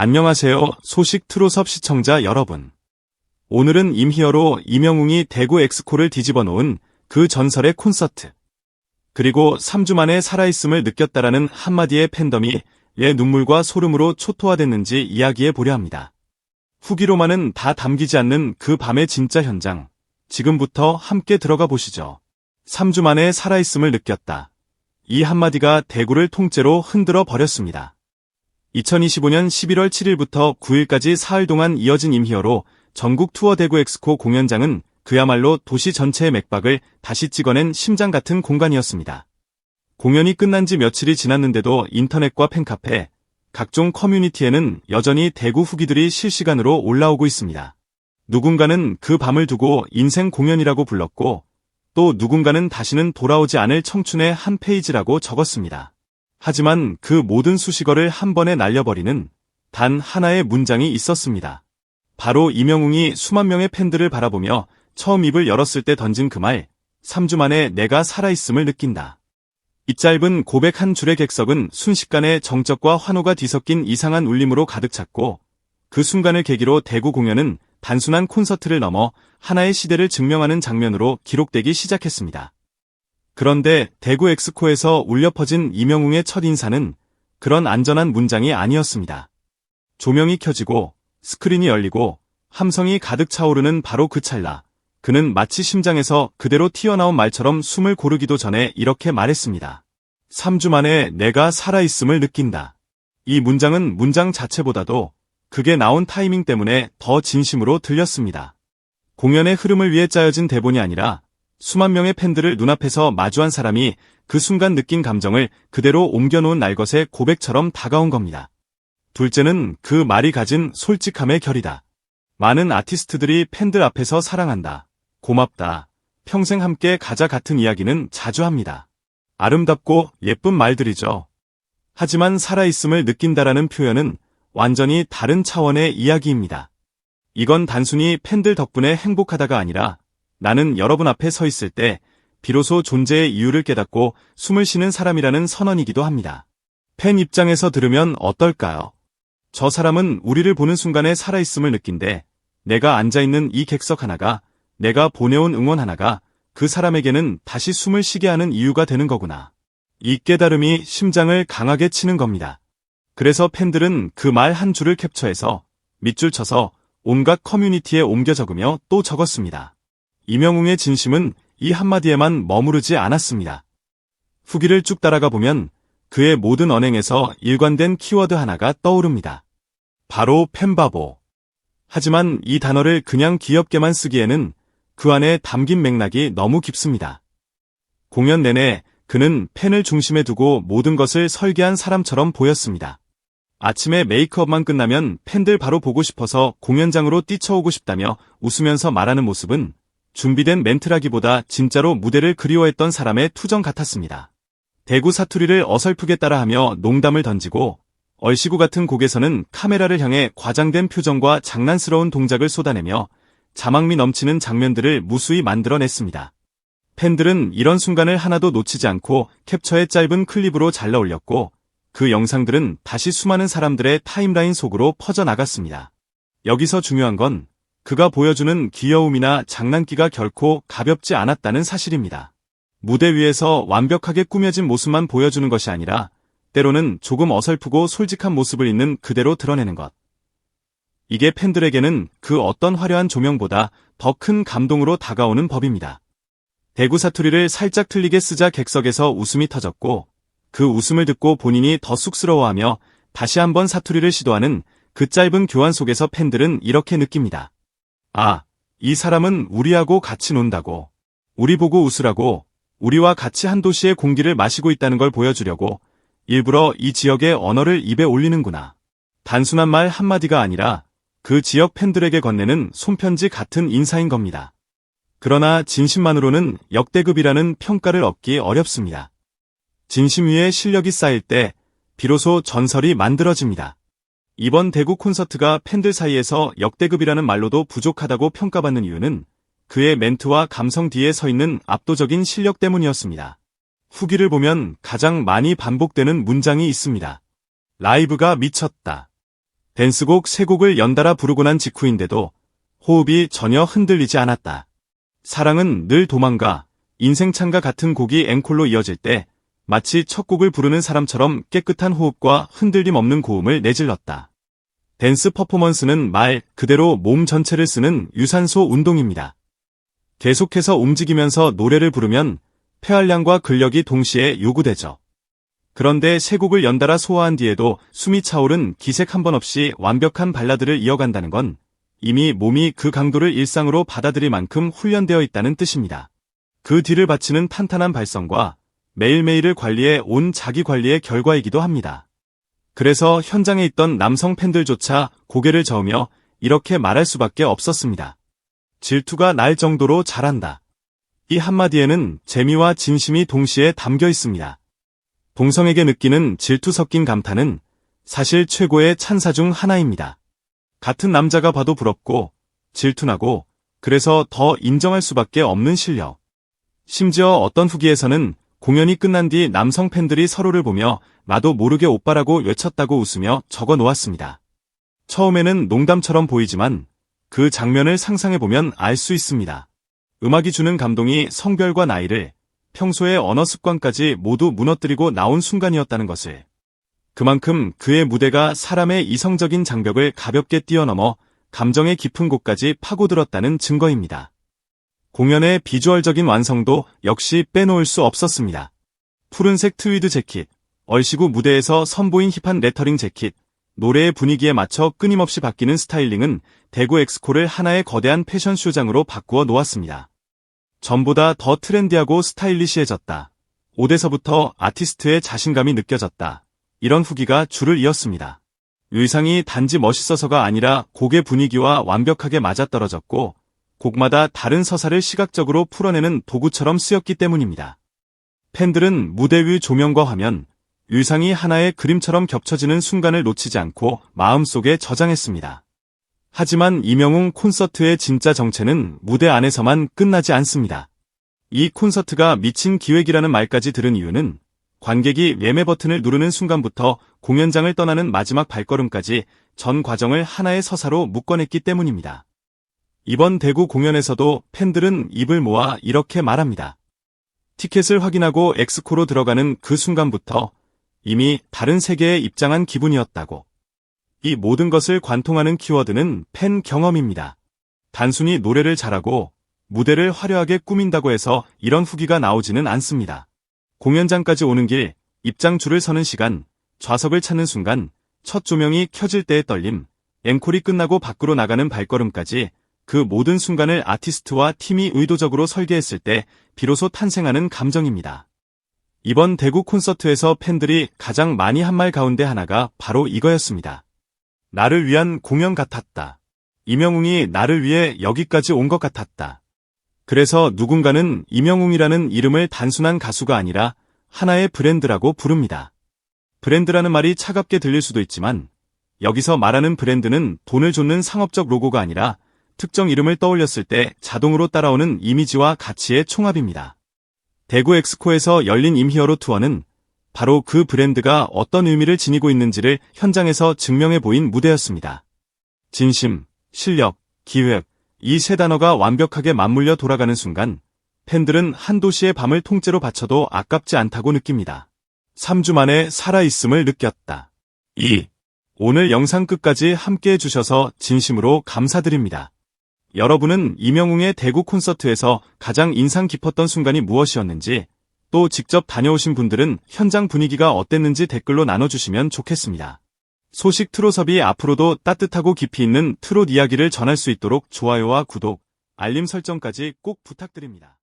안녕하세요. 소식 트롯섭 시청자 여러분. 오늘은 임히어로 임영웅이 대구 엑스코를 뒤집어 놓은 그 전설의 콘서트. 그리고 3주 만에 살아있음을 느꼈다라는 한마디의 팬덤이 왜 눈물과 소름으로 초토화됐는지 이야기해 보려 합니다. 후기로만은 다 담기지 않는 그 밤의 진짜 현장. 지금부터 함께 들어가 보시죠. 3주 만에 살아있음을 느꼈다. 이 한마디가 대구를 통째로 흔들어 버렸습니다. 2025년 11월 7일부터 9일까지 사흘 동안 이어진 임히어로 전국 투어 대구 엑스코 공연장은 그야말로 도시 전체의 맥박을 다시 찍어낸 심장 같은 공간이었습니다. 공연이 끝난 지 며칠이 지났는데도 인터넷과 팬카페, 각종 커뮤니티에는 여전히 대구 후기들이 실시간으로 올라오고 있습니다. 누군가는 그 밤을 두고 인생 공연이라고 불렀고, 또 누군가는 다시는 돌아오지 않을 청춘의 한 페이지라고 적었습니다. 하지만 그 모든 수식어를 한 번에 날려버리는 단 하나의 문장이 있었습니다. 바로 임영웅이 수만 명의 팬들을 바라보며 처음 입을 열었을 때 던진 그 말, 3주 만에 내가 살아있음을 느낀다. 이 짧은 고백 한 줄의 객석은 순식간에 정적과 환호가 뒤섞인 이상한 울림으로 가득 찼고, 그 순간을 계기로 대구 공연은 단순한 콘서트를 넘어 하나의 시대를 증명하는 장면으로 기록되기 시작했습니다. 그런데 대구 엑스코에서 울려 퍼진 임영웅의 첫 인사는 그런 안전한 문장이 아니었습니다. 조명이 켜지고 스크린이 열리고 함성이 가득 차오르는 바로 그 찰나, 그는 마치 심장에서 그대로 튀어나온 말처럼 숨을 고르기도 전에 이렇게 말했습니다. 3주 만에 내가 살아있음을 느낀다. 이 문장은 문장 자체보다도 그게 나온 타이밍 때문에 더 진심으로 들렸습니다. 공연의 흐름을 위해 짜여진 대본이 아니라 수만 명의 팬들을 눈앞에서 마주한 사람이 그 순간 느낀 감정을 그대로 옮겨놓은 날것의 고백처럼 다가온 겁니다. 둘째는 그 말이 가진 솔직함의 결이다. 많은 아티스트들이 팬들 앞에서 사랑한다, 고맙다, 평생 함께 가자 같은 이야기는 자주 합니다. 아름답고 예쁜 말들이죠. 하지만 살아있음을 느낀다라는 표현은 완전히 다른 차원의 이야기입니다. 이건 단순히 팬들 덕분에 행복하다가 아니라 나는 여러분 앞에 서 있을 때 비로소 존재의 이유를 깨닫고 숨을 쉬는 사람이라는 선언이기도 합니다. 팬 입장에서 들으면 어떨까요? 저 사람은 우리를 보는 순간에 살아있음을 느낀대. 내가 앉아있는 이 객석 하나가, 내가 보내온 응원 하나가 그 사람에게는 다시 숨을 쉬게 하는 이유가 되는 거구나. 이 깨달음이 심장을 강하게 치는 겁니다. 그래서 팬들은 그 말 한 줄을 캡처해서 밑줄 쳐서 온갖 커뮤니티에 옮겨 적으며 또 적었습니다. 임영웅의 진심은 이 한마디에만 머무르지 않았습니다. 후기를 쭉 따라가 보면 그의 모든 언행에서 일관된 키워드 하나가 떠오릅니다. 바로 팬바보. 하지만 이 단어를 그냥 귀엽게만 쓰기에는 그 안에 담긴 맥락이 너무 깊습니다. 공연 내내 그는 팬을 중심에 두고 모든 것을 설계한 사람처럼 보였습니다. 아침에 메이크업만 끝나면 팬들 바로 보고 싶어서 공연장으로 뛰쳐오고 싶다며 웃으면서 말하는 모습은 준비된 멘트라기보다 진짜로 무대를 그리워했던 사람의 투정 같았습니다. 대구 사투리를 어설프게 따라하며 농담을 던지고 얼씨구 같은 곡에서는 카메라를 향해 과장된 표정과 장난스러운 동작을 쏟아내며 자막미 넘치는 장면들을 무수히 만들어냈습니다. 팬들은 이런 순간을 하나도 놓치지 않고 캡처해 짧은 클립으로 잘라 올렸고 그 영상들은 다시 수많은 사람들의 타임라인 속으로 퍼져나갔습니다. 여기서 중요한 건 그가 보여주는 귀여움이나 장난기가 결코 가볍지 않았다는 사실입니다. 무대 위에서 완벽하게 꾸며진 모습만 보여주는 것이 아니라 때로는 조금 어설프고 솔직한 모습을 있는 그대로 드러내는 것. 이게 팬들에게는 그 어떤 화려한 조명보다 더 큰 감동으로 다가오는 법입니다. 대구 사투리를 살짝 틀리게 쓰자 객석에서 웃음이 터졌고 그 웃음을 듣고 본인이 더 쑥스러워하며 다시 한번 사투리를 시도하는 그 짧은 교환 속에서 팬들은 이렇게 느낍니다. 아, 이 사람은 우리하고 같이 논다고. 우리 보고 웃으라고. 우리와 같이 한 도시의 공기를 마시고 있다는 걸 보여주려고 일부러 이 지역의 언어를 입에 올리는구나. 단순한 말 한마디가 아니라 그 지역 팬들에게 건네는 손편지 같은 인사인 겁니다. 그러나 진심만으로는 역대급이라는 평가를 얻기 어렵습니다. 진심 위에 실력이 쌓일 때 비로소 전설이 만들어집니다. 이번 대구 콘서트가 팬들 사이에서 역대급이라는 말로도 부족하다고 평가받는 이유는 그의 멘트와 감성 뒤에 서 있는 압도적인 실력 때문이었습니다. 후기를 보면 가장 많이 반복되는 문장이 있습니다. 라이브가 미쳤다. 댄스곡 3곡을 연달아 부르고 난 직후인데도 호흡이 전혀 흔들리지 않았다. 사랑은 늘 도망가, 인생창가 같은 곡이 앵콜로 이어질 때 마치 첫 곡을 부르는 사람처럼 깨끗한 호흡과 흔들림 없는 고음을 내질렀다. 댄스 퍼포먼스는 말 그대로 몸 전체를 쓰는 유산소 운동입니다. 계속해서 움직이면서 노래를 부르면 폐활량과 근력이 동시에 요구되죠. 그런데 3곡을 연달아 소화한 뒤에도 숨이 차오른 기색 한 번 없이 완벽한 발라드를 이어간다는 건 이미 몸이 그 강도를 일상으로 받아들일 만큼 훈련되어 있다는 뜻입니다. 그 뒤를 바치는 탄탄한 발성과 매일매일을 관리해 온 자기 관리의 결과이기도 합니다. 그래서 현장에 있던 남성 팬들조차 고개를 저으며 이렇게 말할 수밖에 없었습니다. 질투가 날 정도로 잘한다. 이 한마디에는 재미와 진심이 동시에 담겨 있습니다. 동성에게 느끼는 질투 섞인 감탄은 사실 최고의 찬사 중 하나입니다. 같은 남자가 봐도 부럽고 질투나고 그래서 더 인정할 수밖에 없는 실력. 심지어 어떤 후기에서는 공연이 끝난 뒤 남성 팬들이 서로를 보며 나도 모르게 오빠라고 외쳤다고 웃으며 적어 놓았습니다. 처음에는 농담처럼 보이지만 그 장면을 상상해보면 알 수 있습니다. 음악이 주는 감동이 성별과 나이를, 평소의 언어 습관까지 모두 무너뜨리고 나온 순간이었다는 것을. 그만큼 그의 무대가 사람의 이성적인 장벽을 가볍게 뛰어넘어 감정의 깊은 곳까지 파고들었다는 증거입니다. 공연의 비주얼적인 완성도 역시 빼놓을 수 없었습니다. 푸른색 트위드 재킷, 얼씨구 무대에서 선보인 힙한 레터링 재킷, 노래의 분위기에 맞춰 끊임없이 바뀌는 스타일링은 대구 엑스코를 하나의 거대한 패션쇼장으로 바꾸어 놓았습니다. 전보다 더 트렌디하고 스타일리시해졌다. 옷에서부터 아티스트의 자신감이 느껴졌다. 이런 후기가 줄을 이었습니다. 의상이 단지 멋있어서가 아니라 곡의 분위기와 완벽하게 맞아떨어졌고 곡마다 다른 서사를 시각적으로 풀어내는 도구처럼 쓰였기 때문입니다. 팬들은 무대 위 조명과 화면, 의상이 하나의 그림처럼 겹쳐지는 순간을 놓치지 않고 마음속에 저장했습니다. 하지만 임영웅 콘서트의 진짜 정체는 무대 안에서만 끝나지 않습니다. 이 콘서트가 미친 기획이라는 말까지 들은 이유는 관객이 예매 버튼을 누르는 순간부터 공연장을 떠나는 마지막 발걸음까지 전 과정을 하나의 서사로 묶어냈기 때문입니다. 이번 대구 공연에서도 팬들은 입을 모아 이렇게 말합니다. 티켓을 확인하고 엑스코로 들어가는 그 순간부터 이미 다른 세계에 입장한 기분이었다고. 이 모든 것을 관통하는 키워드는 팬 경험입니다. 단순히 노래를 잘하고 무대를 화려하게 꾸민다고 해서 이런 후기가 나오지는 않습니다. 공연장까지 오는 길, 입장줄을 서는 시간, 좌석을 찾는 순간, 첫 조명이 켜질 때의 떨림, 앵콜이 끝나고 밖으로 나가는 발걸음까지 그 모든 순간을 아티스트와 팀이 의도적으로 설계했을 때 비로소 탄생하는 감정입니다. 이번 대구 콘서트에서 팬들이 가장 많이 한 말 가운데 하나가 바로 이거였습니다. 나를 위한 공연 같았다. 임영웅이 나를 위해 여기까지 온 것 같았다. 그래서 누군가는 임영웅이라는 이름을 단순한 가수가 아니라 하나의 브랜드라고 부릅니다. 브랜드라는 말이 차갑게 들릴 수도 있지만 여기서 말하는 브랜드는 돈을 쫓는 상업적 로고가 아니라 특정 이름을 떠올렸을 때 자동으로 따라오는 이미지와 가치의 총합입니다. 대구 엑스코에서 열린 임히어로 투어는 바로 그 브랜드가 어떤 의미를 지니고 있는지를 현장에서 증명해 보인 무대였습니다. 진심, 실력, 기획, 이 세 단어가 완벽하게 맞물려 돌아가는 순간 팬들은 한 도시의 밤을 통째로 바쳐도 아깝지 않다고 느낍니다. 3주 만에 살아있음을 느꼈다. 2. 오늘 영상 끝까지 함께해 주셔서 진심으로 감사드립니다. 여러분은 임영웅의 대구 콘서트에서 가장 인상 깊었던 순간이 무엇이었는지, 또 직접 다녀오신 분들은 현장 분위기가 어땠는지 댓글로 나눠주시면 좋겠습니다. 소식 트롯업이 앞으로도 따뜻하고 깊이 있는 트롯 이야기를 전할 수 있도록 좋아요와 구독, 알림 설정까지 꼭 부탁드립니다.